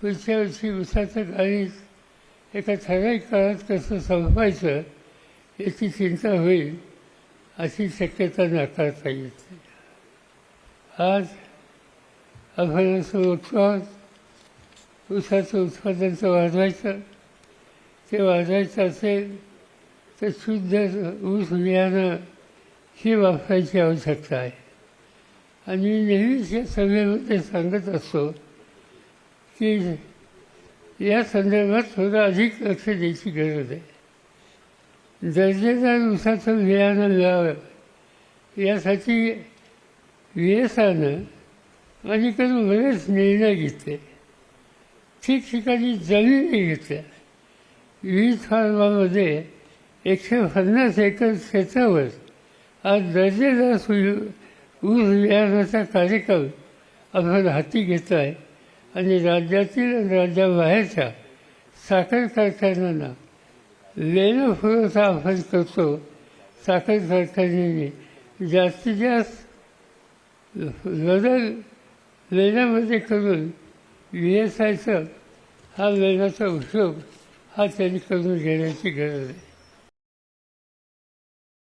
पुढच्या वर्षी ऊसाचं गाळीस एका ठराविक काळात कसं संपवायचं याची चिंता होईल अशी शक्यता नाकारता येत नाही. आज आपण असं बघतो ऊसाचं उत्पादन तर वाढवायचं, ते वाढवायचं असेल तर शुद्ध ऊस बियाणं ही वापरायची आवश्यकता आहे. आणि मी नेहमीच या सभेमध्ये सांगत असतो की या संदर्भात थोडं अधिक लक्ष द्यायची गरज आहे. दर्जेदार ऊसाचं बियाणं मिळावं यासाठी VSAनं अलीकडून बरेच निर्णय घेतले. ठिकठिकाणी जमिनी घेतल्या. विविध फार्मामध्ये 150 एकर क्षेत्रावर आज दर्जेदार ऊस बियाणाचा कार्यक्रम आपण हाती घेतला आहे. आणि राज्यातील आणि राज्याबाहेरच्या साखर कारखान्यांना लेणं पुरवठा आपण करतो. साखर कारखान्यांनी जास्तीत जास्त बदल लेण्यामध्ये करून VSIचा हा लेण्याचा उपयोग हा त्यांनी करून घेण्याची गरज आहे.